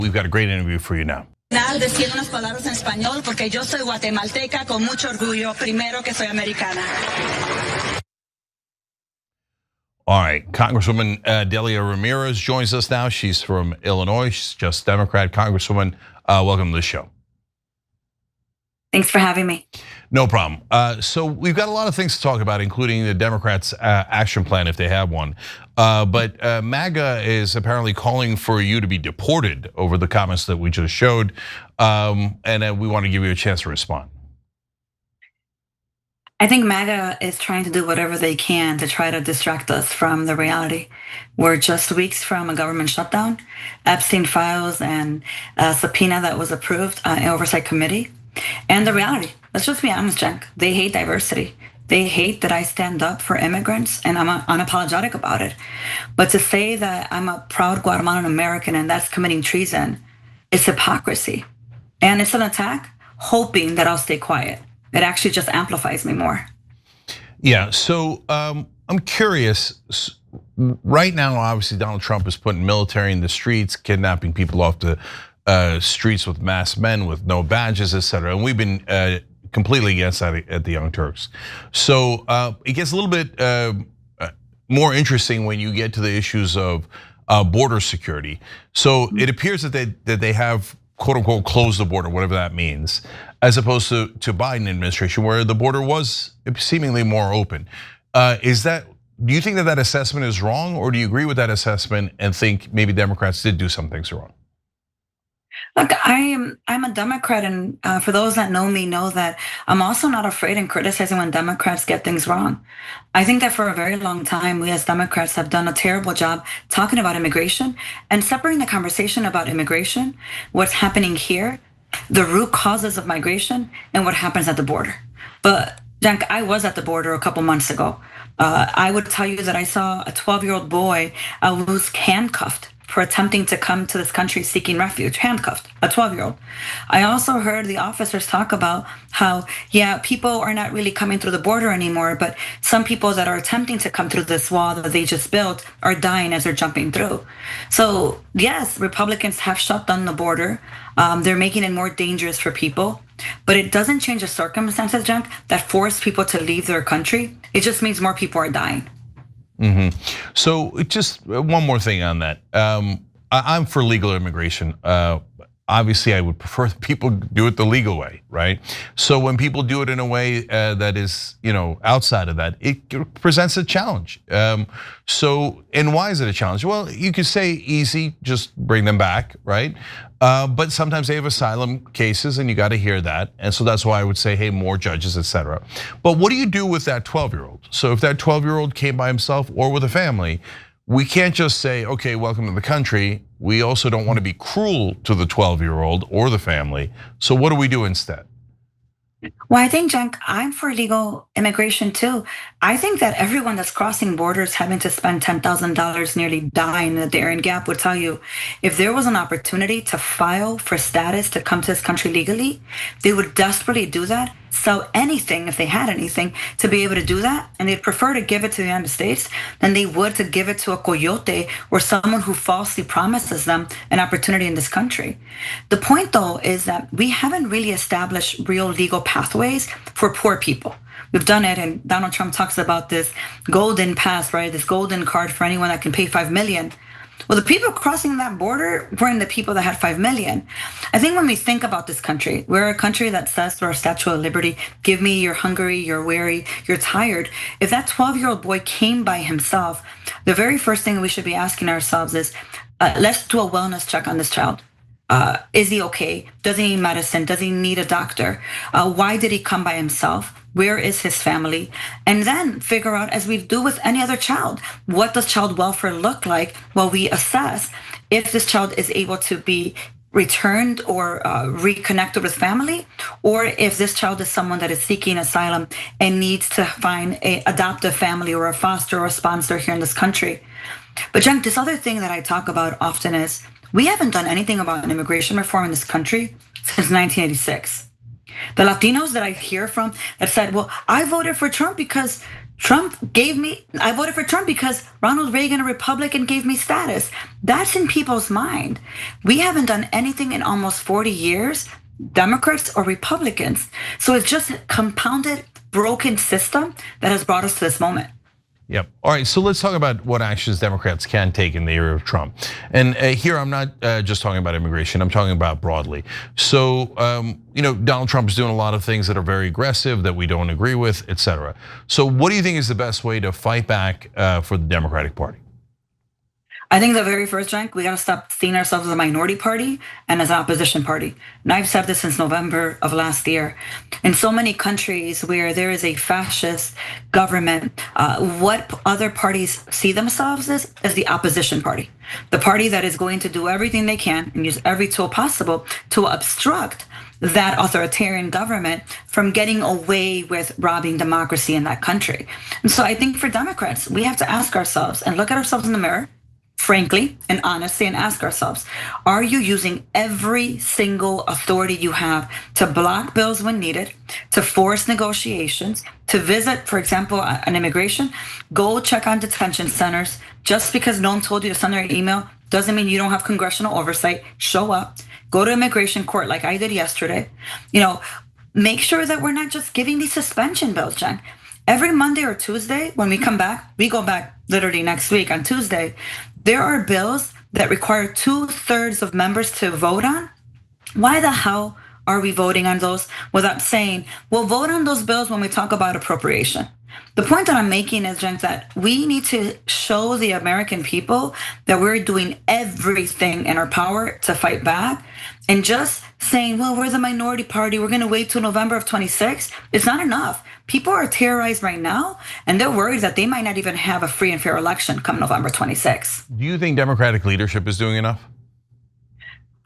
We've got a great interview for you now. Decir unas palabras en español porque yo soy guatemalteca con mucho orgullo, primero que soy americana. All right, Congresswoman Delia Ramirez joins us now. She's from Illinois, she's just Democrat. Congresswoman, welcome to the show. Thanks for having me. No problem. So we've got a lot of things to talk about, including the Democrats' action plan if they have one. But MAGA is apparently calling for you to be deported over the comments that we just showed. And we want to give you a chance to respond. I think MAGA is trying to do whatever they can to try to distract us from the reality. We're just weeks from a government shutdown, Epstein files, and a subpoena that was approved in Oversight Committee. And the reality, let's just be honest, Cenk, they hate diversity. They hate that I stand up for immigrants, and I'm unapologetic about it. But to say that I'm a proud Guatemalan American and that's committing treason, it's hypocrisy. And it's an attack, hoping that I'll stay quiet. It actually just amplifies me more. Yeah, so I'm curious. Right now, obviously, Donald Trump is putting military in the streets, kidnapping people off the streets with masked men with no badges, etc. And we've been completely against that at the Young Turks. So it gets a little bit more interesting when you get to the issues of border security. So it appears that they have quote unquote closed the border, whatever that means, as opposed to Biden administration where the border was seemingly more open. Do you think that assessment is wrong, or do you agree with that assessment and think maybe Democrats did do some things wrong? Look, I'm a Democrat, and for those that know me know that I'm also not afraid in criticizing when Democrats get things wrong. I think that for a very long time, we as Democrats have done a terrible job talking about immigration and separating the conversation about immigration, what's happening here, the root causes of migration, and what happens at the border. But Cenk, I was at the border a couple months ago. I would tell you that I saw a 12-year-old boy who's handcuffed for attempting to come to this country seeking refuge, handcuffed, a 12-year-old. I also heard the officers talk about how, yeah, people are not really coming through the border anymore, but some people that are attempting to come through this wall that they just built are dying as they're jumping through. So yes, Republicans have shut down the border. They're making it more dangerous for people, but it doesn't change the circumstances, Cenk, that force people to leave their country. It just means more people are dying. So just one more thing on that. I'm for legal immigration. Obviously, I would prefer that people do it the legal way, right? So when people do it in a way that is, outside of that, it presents a challenge. And why is it a challenge? Well, you could say easy, just bring them back, right? But sometimes they have asylum cases, and you got to hear that. And so that's why I would say, hey, more judges, etc. But what do you do with that 12-year-old? So if that 12-year-old came by himself or with a family, we can't just say, okay, welcome to the country. We also don't want to be cruel to the 12-year-old or the family. So what do we do instead? Well, I think, Cenk, I'm for legal immigration too. I think that everyone that's crossing borders having to spend $10,000 nearly dying at the Darien Gap would tell you, if there was an opportunity to file for status to come to this country legally, they would desperately do that, sell anything if they had anything to be able to do that. And they'd prefer to give it to the United States than they would to give it to a coyote or someone who falsely promises them an opportunity in this country. The point though is that we haven't really established real legal pathways for poor people. We've done it, and Donald Trump talks about this golden pass, right? This golden card for anyone that can pay $5 million. Well, the people crossing that border weren't the people that had 5 million. I think when we think about this country, we're a country that says through our Statue of Liberty, give me, you're hungry, you're weary, you're tired. If that 12-year-old boy came by himself, the very first thing we should be asking ourselves is, let's do a wellness check on this child. Is he okay? Does he need medicine? Does he need a doctor? Why did he come by himself? Where is his family? And then figure out, as we do with any other child, what does child welfare look like while we assess if this child is able to be returned or reconnected with family, or if this child is someone that is seeking asylum and needs to find an adoptive family or a foster or a sponsor here in this country. But Cenk, this other thing that I talk about often is we haven't done anything about immigration reform in this country since 1986. The Latinos that I hear from that said, well, I voted for Trump because I voted for Trump because Ronald Reagan, a Republican, gave me status. That's in people's mind. We haven't done anything in almost 40 years, Democrats or Republicans. So it's just a compounded, broken system that has brought us to this moment. Yep. All right, so let's talk about what actions Democrats can take in the area of Trump. And here I'm not just talking about immigration, I'm talking about broadly. So, Donald Trump is doing a lot of things that are very aggressive that we don't agree with, et cetera. So what do you think is the best way to fight back for the Democratic Party? I think the very first, Cenk, we got to stop seeing ourselves as a minority party and as an opposition party. And I've said this since November of last year. In so many countries where there is a fascist government, what other parties see themselves as the opposition party. The party that is going to do everything they can and use every tool possible to obstruct that authoritarian government from getting away with robbing democracy in that country. And so I think for Democrats, we have to ask ourselves and look at ourselves in the mirror, frankly and honestly, and ask ourselves, are you using every single authority you have to block bills when needed, to force negotiations, to visit, for example, an immigration? Go check on detention centers. Just because no one told you to send an email doesn't mean you don't have congressional oversight. Show up, go to immigration court like I did yesterday. Make sure that we're not just giving these suspension bills, Jen. Every Monday or Tuesday, when we come back, we go back literally next week on Tuesday, there are bills that require 2/3 of members to vote on. Why the hell are we voting on those without saying, we'll vote on those bills when we talk about appropriation? The point that I'm making is, Jen, that we need to show the American people that we're doing everything in our power to fight back. And just saying, well, we're the minority party, we're gonna wait till November of 26, it's not enough. People are terrorized right now, and they're worried that they might not even have a free and fair election come November 26. Do you think Democratic leadership is doing enough?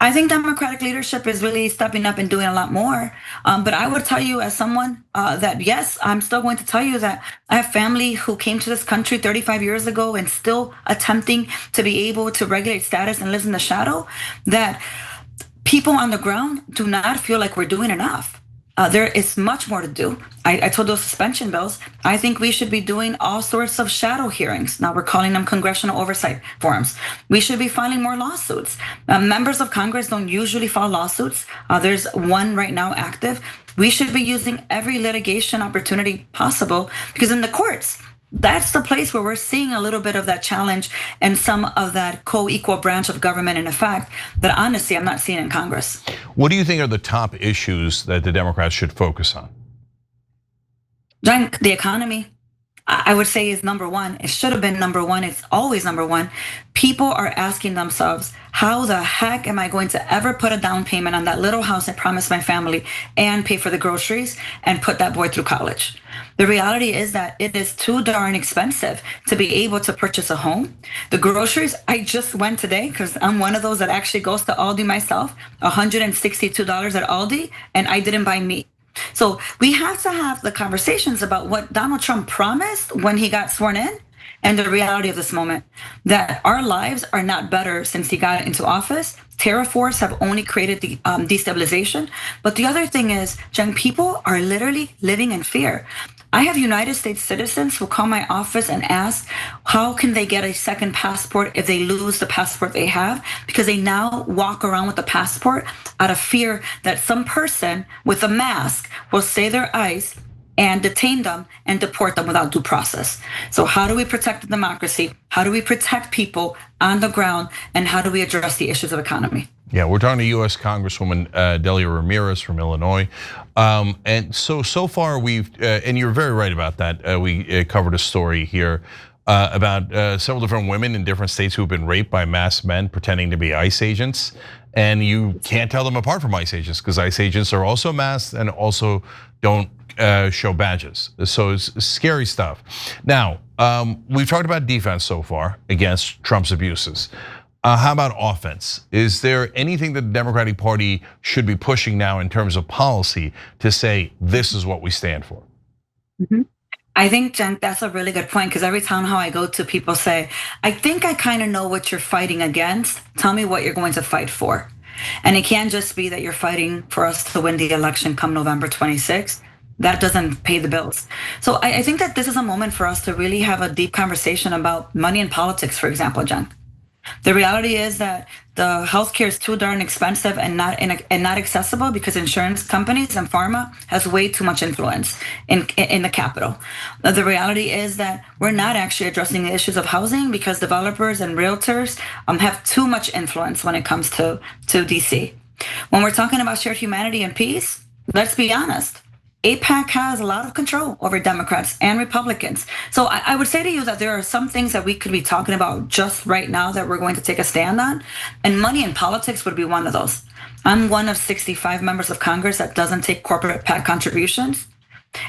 I think Democratic leadership is really stepping up and doing a lot more. But I would tell you as someone that yes, I'm still going to tell you that I have family who came to this country 35 years ago and still attempting to be able to regulate status and lives in the shadow, that people on the ground do not feel like we're doing enough. There is much more to do. I told those suspension bills, I think we should be doing all sorts of shadow hearings. Now we're calling them congressional oversight forums. We should be filing more lawsuits. Members of Congress don't usually file lawsuits. There's one right now active. We should be using every litigation opportunity possible, because in the courts, that's the place where we're seeing a little bit of that challenge and some of that co-equal branch of government in effect that honestly I'm not seeing in Congress. What do you think are the top issues that the Democrats should focus on? Cenk, the economy, I would say, is number one. It should have been number one. It's always number one. People are asking themselves, how the heck am I going to ever put a down payment on that little house I promised my family and pay for the groceries and put that boy through college? The reality is that it is too darn expensive to be able to purchase a home. The groceries, I just went today because I'm one of those that actually goes to Aldi myself, $162 at Aldi, and I didn't buy meat. So we have to have the conversations about what Donald Trump promised when he got sworn in and the reality of this moment, that our lives are not better since he got into office. Terror force have only created the destabilization. But the other thing is, Jen, people are literally living in fear. I have United States citizens who call my office and ask, how can they get a second passport if they lose the passport they have? Because they now walk around with a passport out of fear that some person with a mask will say their eyes and detain them and deport them without due process. So how do we protect the democracy? How do we protect people on the ground? And how do we address the issues of economy? Yeah, we're talking to US Congresswoman Delia Ramirez from Illinois. And so far we've, and you're very right about that. We covered a story here about several different women in different states who've been raped by masked men pretending to be ICE agents. And you can't tell them apart from ICE agents because ICE agents are also masked and also don't show badges. So it's scary stuff. Now, we've talked about defense so far against Trump's abuses. How about offense? Is there anything that the Democratic Party should be pushing now in terms of policy to say, this is what we stand for? I think, Cenk, that's a really good point, because every town hall I go to, people say, I think I kind of know what you're fighting against. Tell me what you're going to fight for. And it can't just be that you're fighting for us to win the election come November 26th. that doesn't pay the bills. So I think that this is a moment for us to really have a deep conversation about money in politics, for example, Cenk. The reality is that the healthcare is too darn expensive and not accessible because insurance companies and pharma has way too much influence in the capital. The reality is that we're not actually addressing the issues of housing because developers and realtors have too much influence when it comes to DC. When we're talking about shared humanity and peace, let's be honest. AIPAC has a lot of control over Democrats and Republicans. So I would say to you that there are some things that we could be talking about just right now that we're going to take a stand on, and money in politics would be one of those. I'm one of 65 members of Congress that doesn't take corporate PAC contributions.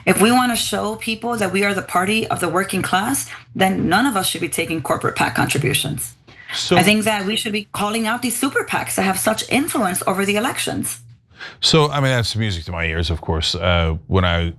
If we want to show people that we are the party of the working class, then none of us should be taking corporate PAC contributions. So I think that we should be calling out these super PACs that have such influence over the elections. So, I mean, that's music to my ears, of course. When I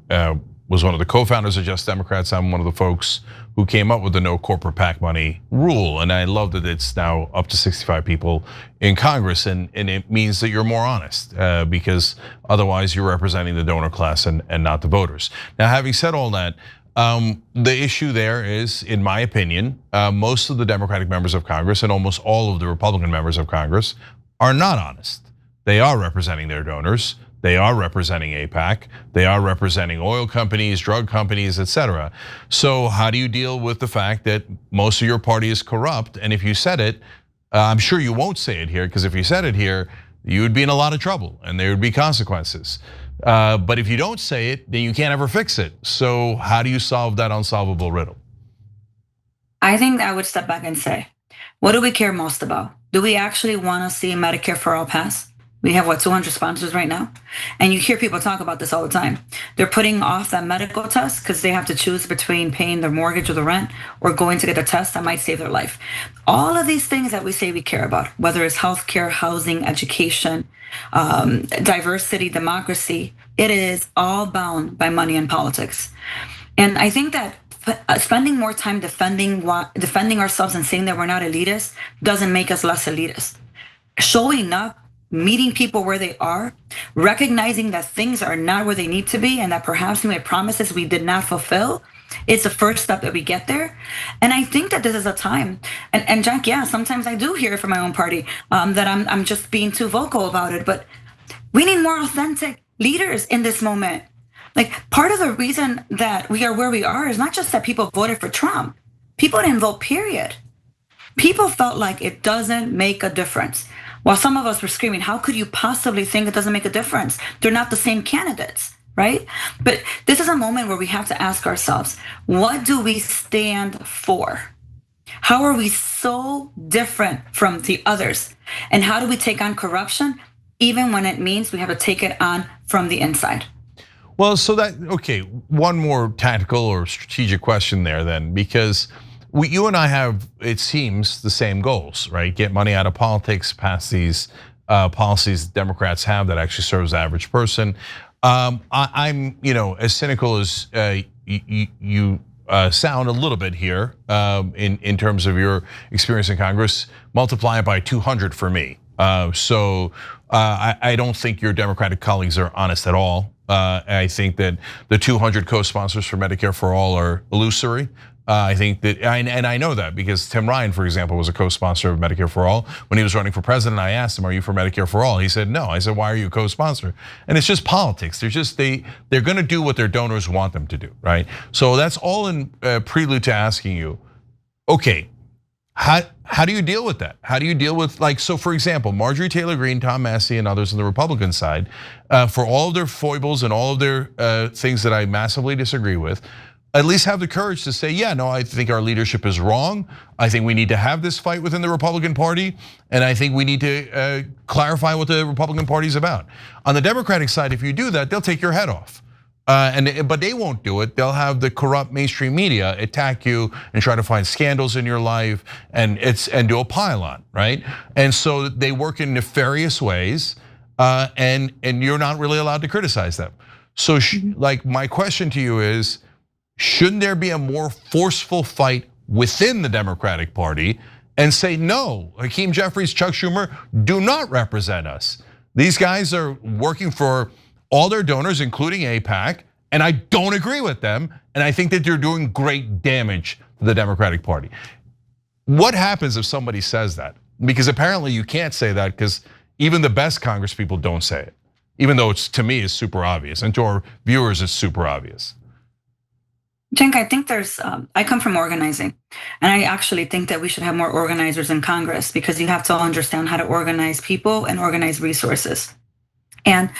was one of the co-founders of Just Democrats, I'm one of the folks who came up with the no corporate PAC money rule. And I love that it's now up to 65 people in Congress. And it means that you're more honest because otherwise you're representing the donor class and not the voters. Now, having said all that, the issue there is, in my opinion, most of the Democratic members of Congress and almost all of the Republican members of Congress are not honest. They are representing their donors. They are representing AIPAC. They are representing oil companies, drug companies, etc. So how do you deal with the fact that most of your party is corrupt? And if you said it, I'm sure you won't say it here, because if you said it here, you would be in a lot of trouble and there would be consequences. But if you don't say it, then you can't ever fix it. So how do you solve that unsolvable riddle? I think I would step back and say, what do we care most about? Do we actually want to see Medicare for all pass? We have, 200 sponsors right now? And you hear people talk about this all the time. They're putting off that medical test because they have to choose between paying their mortgage or the rent or going to get a test that might save their life. All of these things that we say we care about, whether it's healthcare, housing, education, diversity, democracy, it is all bound by money and politics. And I think that spending more time defending ourselves and saying that we're not elitist doesn't make us less elitist. Showing up, meeting people where they are, recognizing that things are not where they need to be and that perhaps we made promises we did not fulfill, it's the first step that we get there. And I think that this is a time, and Cenk, yeah, sometimes I do hear from my own party that I'm just being too vocal about it, but we need more authentic leaders in this moment. Like, part of the reason that we are where we are is not just that people voted for Trump. People didn't vote, period. People felt like it doesn't make a difference. While some of us were screaming, how could you possibly think it doesn't make a difference? They're not the same candidates, right? But this is a moment where we have to ask ourselves, what do we stand for? How are we so different from the others? And how do we take on corruption, even when it means we have to take it on from the inside? Well, so okay, one more tactical or strategic question there then, because you and I have, it seems, the same goals, right? Get money out of politics, pass these policies Democrats have that actually serves the average person. I'm, as cynical as you sound a little bit here in terms of your experience in Congress. Multiply it by 200 for me. So I don't think your Democratic colleagues are honest at all. I think that the 200 co-sponsors for Medicare for All are illusory. I think that, and I know that because Tim Ryan, for example, was a co-sponsor of Medicare for All. When he was running for president, I asked him, "Are you for Medicare for All?" He said, "No." I said, "Why are you a co-sponsor?" And it's just politics. They're going to do what their donors want them to do, right? So that's all in prelude to asking you, okay, how do you deal with that? How do you deal with, so for example, Marjorie Taylor Greene, Tom Massey, and others on the Republican side, for all of their foibles and all of their things that I massively disagree with, at least have the courage to say, yeah, no, I think our leadership is wrong. I think we need to have this fight within the Republican Party. And I think we need to clarify what the Republican Party is about. On the Democratic side, if you do that, they'll take your head off. But they won't do it. They'll have the corrupt mainstream media attack you and try to find scandals in your life and do a pile-on, right? And so they work in nefarious ways, and you're not really allowed to criticize them. So my question to you is, shouldn't there be a more forceful fight within the Democratic Party and say, no, Hakeem Jeffries, Chuck Schumer do not represent us. These guys are working for all their donors, including AIPAC, And I don't agree with them, and I think that they're doing great damage to the Democratic Party. What happens if somebody says that? Because apparently you can't say that because even the best Congress people don't say it, even though it's, to me, is super obvious, and to our viewers it's super obvious. Cenk, I think I come from organizing, and I actually think that we should have more organizers in Congress because you have to understand how to organize people and organize resources. And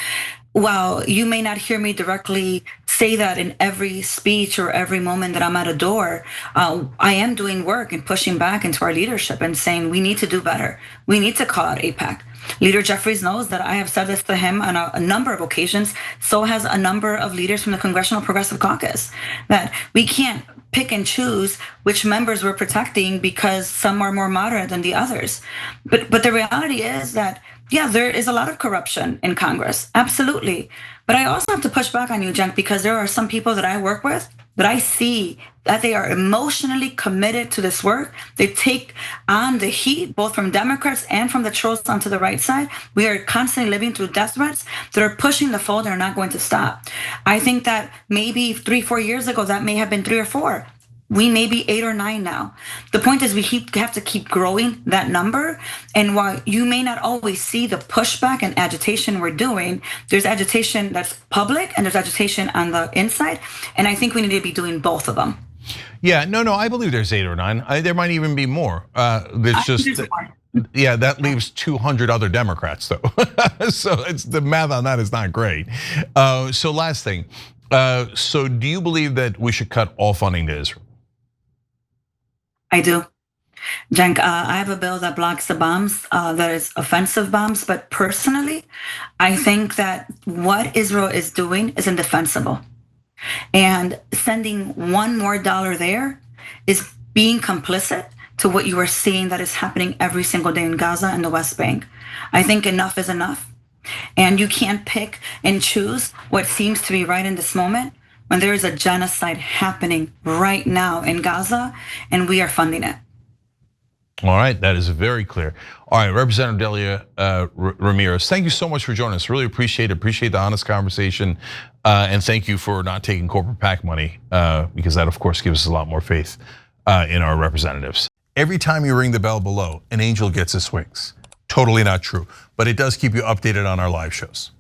while you may not hear me directly say that in every speech or every moment that I'm at a door, I am doing work and pushing back into our leadership and saying we need to do better. We need to call out AIPAC. Leader Jeffries knows that I have said this to him on a number of occasions. So has a number of leaders from the Congressional Progressive Caucus, that we can't pick and choose which members we're protecting because some are more moderate than the others. But the reality is that, yeah, there is a lot of corruption in Congress, absolutely. But I also have to push back on you, Cenk, because there are some people that I work with that I see that they are emotionally committed to this work. They take on the heat, both from Democrats and from the trolls onto the right side. We are constantly living through death threats that are pushing the fold and are not going to stop. I think that maybe 3-4 years ago, that may have been 3 or 4. We may be 8 or 9 now. The point is we have to keep growing that number. And while you may not always see the pushback and agitation we're doing, there's agitation that's public and there's agitation on the inside. And I think we need to be doing both of them. Yeah, no, I believe there's 8 or 9. There might even be more. There's just, yeah, that leaves 200 other Democrats though. So it's the math on that is not great. So last thing, so do you believe that we should cut all funding to Israel? I do. Cenk, I have a bill that blocks the bombs, that is offensive bombs, but personally, I think that what Israel is doing is indefensible. And sending one more dollar there is being complicit to what you are seeing that is happening every single day in Gaza and the West Bank. I think enough is enough. And you can't pick and choose what seems to be right in this moment when there is a genocide happening right now in Gaza, and we are funding it. All right, that is very clear. All right, Representative Delia Ramirez, thank you so much for joining us. Really appreciate the honest conversation, and thank you for not taking corporate PAC money, because that, of course, gives us a lot more faith in our representatives. Every time you ring the bell below, an angel gets his wings. Totally not true, but it does keep you updated on our live shows.